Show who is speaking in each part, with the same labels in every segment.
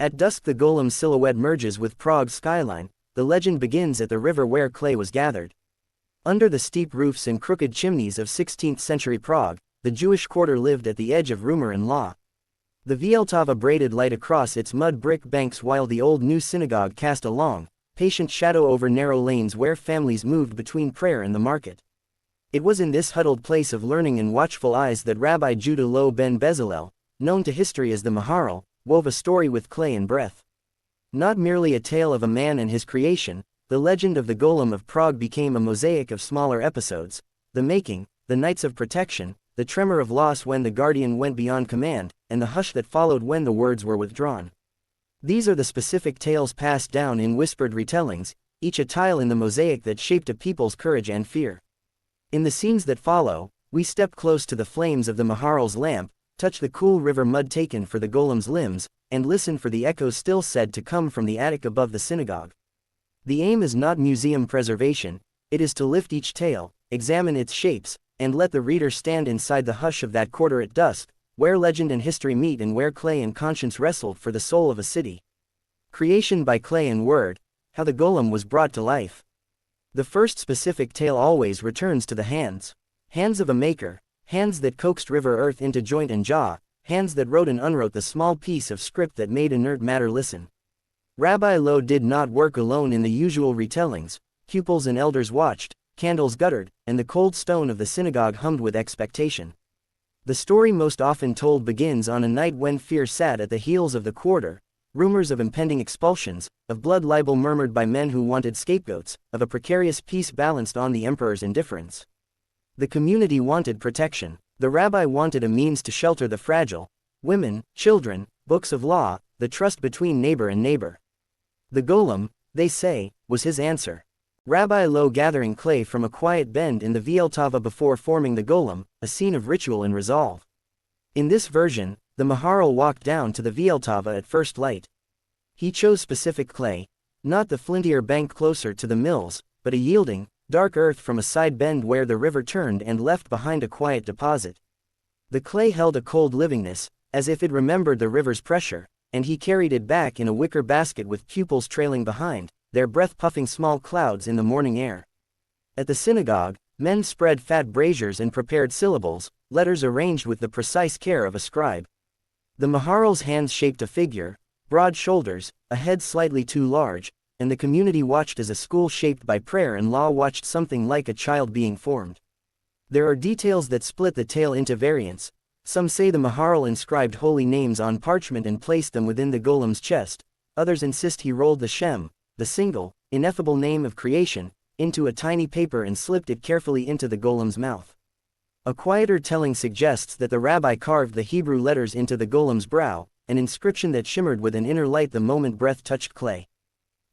Speaker 1: At dusk the golem's silhouette merges with Prague's skyline. The legend begins at the river where clay was gathered. Under the steep roofs and crooked chimneys of 16th-century Prague, the Jewish quarter lived at the edge of rumor and law. The Vieltava braided light across its mud brick banks while the old new synagogue cast a long, patient shadow over narrow lanes where families moved between prayer and the market. It was in this huddled place of learning and watchful eyes that Rabbi Judah Lo ben Bezalel, known to history as the Maharal, wove a story with clay and breath. Not merely a tale of a man and his creation, the legend of the Golem of Prague became a mosaic of smaller episodes: the making, the nights of protection, the tremor of loss when the guardian went beyond command, and the hush that followed when the words were withdrawn. These are the specific tales passed down in whispered retellings, each a tile in the mosaic that shaped a people's courage and fear. In the scenes that follow, we step close to the flames of the Maharal's lamp, touch the cool river mud taken for the golem's limbs, and listen for the echoes still said to come from the attic above the synagogue. The aim is not museum preservation, it is to lift each tale, examine its shapes, and let the reader stand inside the hush of that quarter at dusk, where legend and history meet and where clay and conscience wrestled for the soul of a city. Creation by clay and word, how the golem was brought to life. The first specific tale always returns to the hands. Hands of a maker, hands that coaxed river earth into joint and jaw, hands that wrote and unwrote the small piece of script that made inert matter listen. Rabbi Lo did not work alone in the usual retellings. Pupils and elders watched, candles guttered, and the cold stone of the synagogue hummed with expectation. The story most often told begins on a night when fear sat at the heels of the quarter, rumors of impending expulsions, of blood libel murmured by men who wanted scapegoats, of a precarious peace balanced on the emperor's indifference. The community wanted protection. The rabbi wanted a means to shelter the fragile: women, children, books of law, the trust between neighbor and neighbor. The golem, they say, was his answer. Rabbi Lo gathering clay from a quiet bend in the Vieltava before forming the golem, a scene of ritual and resolve. In this version, the Maharal walked down to the Vieltava at first light. He chose specific clay, not the flintier bank closer to the mills, but a yielding, dark earth from a side bend where the river turned and left behind a quiet deposit. The clay held a cold livingness, as if it remembered the river's pressure, and he carried it back in a wicker basket with pupils trailing behind, their breath puffing small clouds in the morning air. At the synagogue, men spread fat braziers and prepared syllables, letters arranged with the precise care of a scribe. The Maharal's hands shaped a figure, broad shoulders, a head slightly too large, and the community watched as a school shaped by prayer and law watched something like a child being formed. There are details that split the tale into variants. Some say the Maharal inscribed holy names on parchment and placed them within the golem's chest. Others insist he rolled the Shem, the single, ineffable name of creation, into a tiny paper and slipped it carefully into the golem's mouth. A quieter telling suggests that the rabbi carved the Hebrew letters into the golem's brow, an inscription that shimmered with an inner light the moment breath touched clay.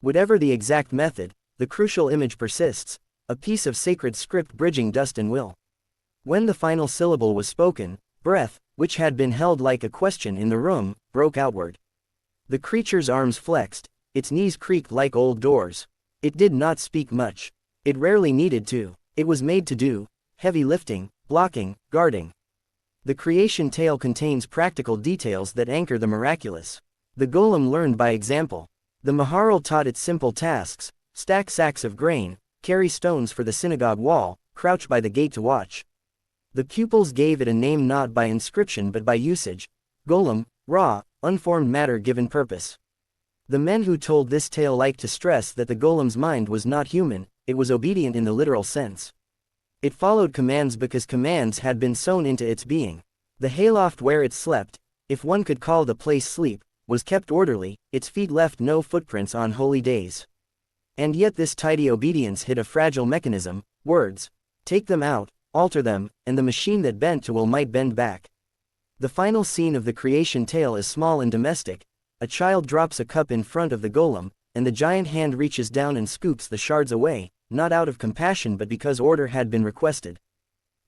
Speaker 1: Whatever the exact method, the crucial image persists, a piece of sacred script bridging dust and will. When the final syllable was spoken, breath, which had been held like a question in the room, broke outward. The creature's arms flexed, its knees creaked like old doors. It did not speak much. It rarely needed to. It was made to do heavy lifting, blocking, guarding. The creation tale contains practical details that anchor the miraculous. The golem learned by example. The Maharal taught it simple tasks: stack sacks of grain, carry stones for the synagogue wall, crouch by the gate to watch. The pupils gave it a name not by inscription but by usage: golem, raw, unformed matter given purpose. The men who told this tale liked to stress that the golem's mind was not human, it was obedient in the literal sense. It followed commands because commands had been sewn into its being. The hayloft where it slept, if one could call the place sleep, was kept orderly, its feet left no footprints on holy days. And yet this tidy obedience hid a fragile mechanism: words. Take them out, alter them, and the machine that bent to will might bend back. The final scene of the creation tale is small and domestic. A child drops a cup in front of the golem, and the giant hand reaches down and scoops the shards away, not out of compassion but because order had been requested.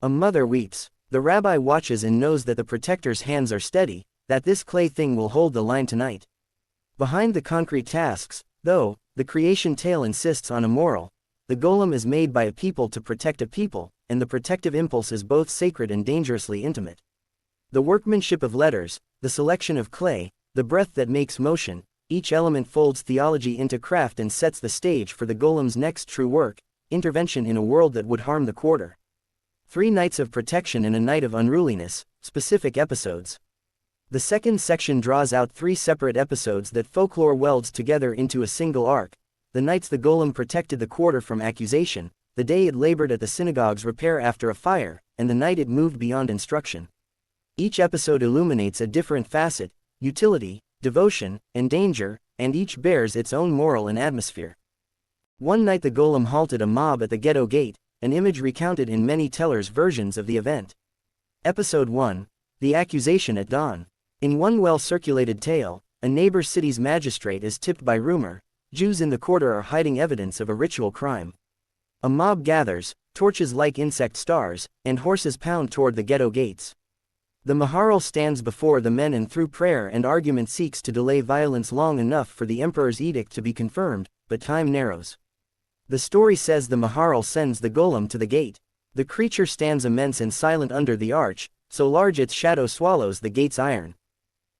Speaker 1: A mother weeps. The rabbi watches and knows that the protector's hands are steady, that this clay thing will hold the line tonight. Behind the concrete tasks, though, the creation tale insists on a moral. The golem is made by a people to protect a people, and the protective impulse is both sacred and dangerously intimate. The workmanship of letters, the selection of clay, the breath that makes motion, Each element folds theology into craft and sets the stage for the golem's next true work, intervention in a world that would harm the quarter. 3 nights of protection and a night of unruliness, specific episodes. The second section draws out 3 separate episodes that folklore welds together into a single arc: the nights the golem protected the quarter from accusation, the day it labored at the synagogue's repair after a fire, and the night it moved beyond instruction. Each episode illuminates a different facet: utility, devotion, and danger, and each bears its own moral and atmosphere. One night the golem halted a mob at the ghetto gate, an image recounted in many tellers' versions of the event. Episode 1: The Accusation at Dawn. In one well-circulated tale, a neighbor city's magistrate is tipped by rumor Jews in the quarter are hiding evidence of a ritual crime. A mob gathers, torches like insect stars, and horses pound toward the ghetto gates. The Maharal stands before the men and through prayer and argument seeks to delay violence long enough for the emperor's edict to be confirmed, but time narrows. The story says the Maharal sends the golem to the gate. The creature stands immense and silent under the arch, so large its shadow swallows the gate's iron.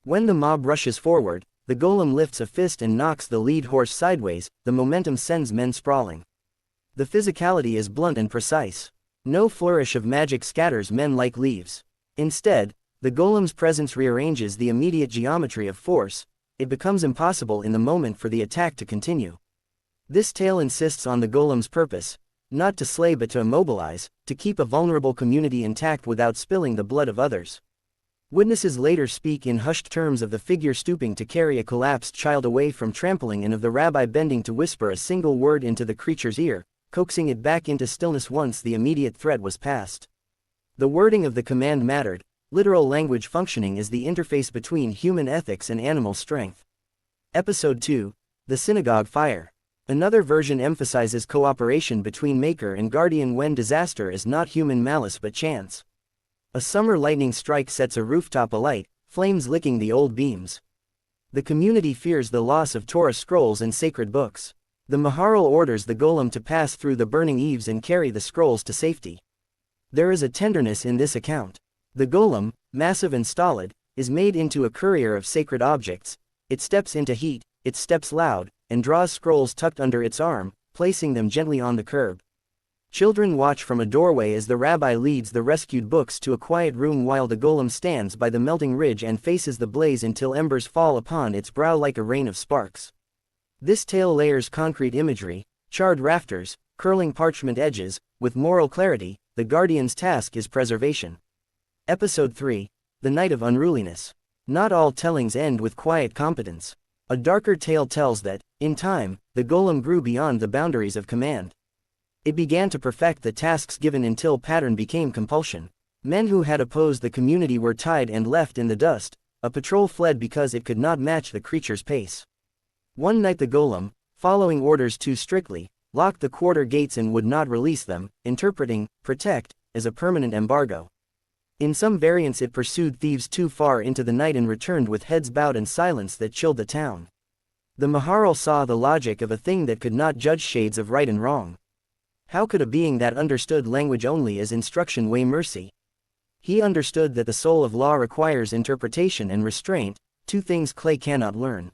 Speaker 1: When the mob rushes forward, the golem lifts a fist and knocks the lead horse sideways. The momentum sends men sprawling. The physicality is blunt and precise. No flourish of magic scatters men like leaves. Instead, the golem's presence rearranges the immediate geometry of force. It becomes impossible in the moment for the attack to continue. This tale insists on the golem's purpose: not to slay but to immobilize, to keep a vulnerable community intact without spilling the blood of others. Witnesses later speak in hushed terms of the figure stooping to carry a collapsed child away from trampling and of the rabbi bending to whisper a single word into the creature's ear, coaxing it back into stillness once the immediate threat was past. The wording of the command mattered. Literal language functioning is the interface between human ethics and animal strength. Episode 2: The Synagogue Fire. Another version emphasizes cooperation between maker and guardian when disaster is not human malice but chance. A summer lightning strike sets a rooftop alight, flames licking the old beams. The community fears the loss of Torah scrolls and sacred books. The Maharal orders the golem to pass through the burning eaves and carry the scrolls to safety. There is a tenderness in this account. The golem, massive and stolid, is made into a courier of sacred objects. It steps into heat, it steps loud, and draws scrolls tucked under its arm, placing them gently on the curb. Children watch from a doorway as the rabbi leads the rescued books to a quiet room while the golem stands by the melting ridge and faces the blaze until embers fall upon its brow like a rain of sparks. This tale layers concrete imagery, charred rafters, curling parchment edges. With moral clarity, the guardian's task is preservation. Episode 3: The Night of Unruliness. Not all tellings end with quiet competence. A darker tale tells that, in time, the golem grew beyond the boundaries of command. It began to perfect the tasks given until pattern became compulsion. Men who had opposed the community were tied and left in the dust. A patrol fled because it could not match the creature's pace. One night the golem, following orders too strictly, locked the quarter gates and would not release them, interpreting "protect" as a permanent embargo. In some variants it pursued thieves too far into the night and returned with heads bowed and silence that chilled the town. The Maharal saw the logic of a thing that could not judge shades of right and wrong. How could a being that understood language only as instruction weigh mercy? He understood that the soul of law requires interpretation and restraint, 2 things clay cannot learn.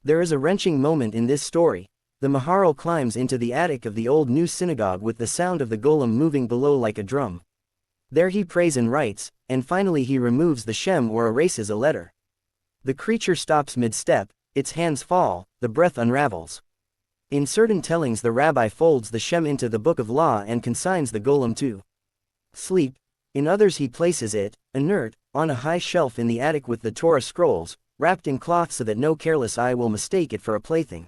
Speaker 1: There is a wrenching moment in this story. The Maharal climbs into the attic of the old new synagogue with the sound of the golem moving below like a drum. There he prays and writes, and finally he removes the shem or erases a letter. The creature stops mid-step, its hands fall, the breath unravels. In certain tellings the rabbi folds the shem into the book of law and consigns the golem to sleep. In others he places it, inert, on a high shelf in the attic with the Torah scrolls, wrapped in cloth so that no careless eye will mistake it for a plaything.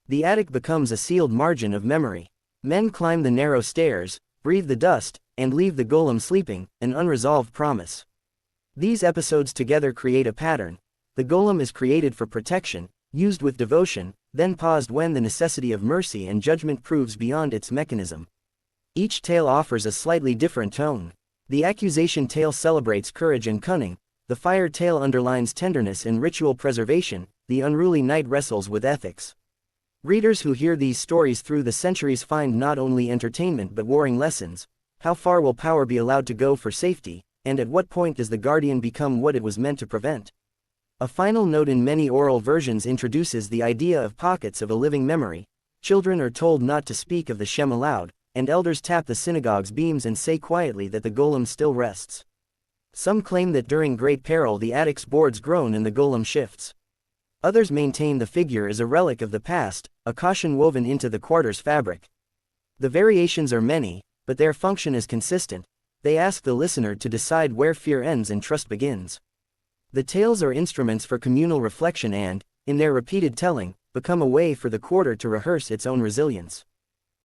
Speaker 1: The attic becomes a sealed margin of memory. Men climb the narrow stairs, breathe the dust, and leave the golem sleeping, an unresolved promise. These episodes together create a pattern. The golem is created for protection, used with devotion, then paused when the necessity of mercy and judgment proves beyond its mechanism. Each tale offers a slightly different tone. The accusation tale celebrates courage and cunning, the fire tale underlines tenderness and ritual preservation, the unruly night wrestles with ethics. Readers who hear these stories through the centuries find not only entertainment but warring lessons. How far will power be allowed to go for safety, and at what point does the guardian become what it was meant to prevent? A final note in many oral versions introduces the idea of pockets of a living memory. Children are told not to speak of the Shem aloud, and elders tap the synagogue's beams and say quietly that the golem still rests. Some claim that during great peril the attic's boards groan and the golem shifts. Others maintain the figure is a relic of the past, a caution woven into the quarter's fabric. The variations are many, but their function is consistent. They ask the listener to decide where fear ends and trust begins. The tales are instruments for communal reflection and, in their repeated telling, become a way for the quarter to rehearse its own resilience.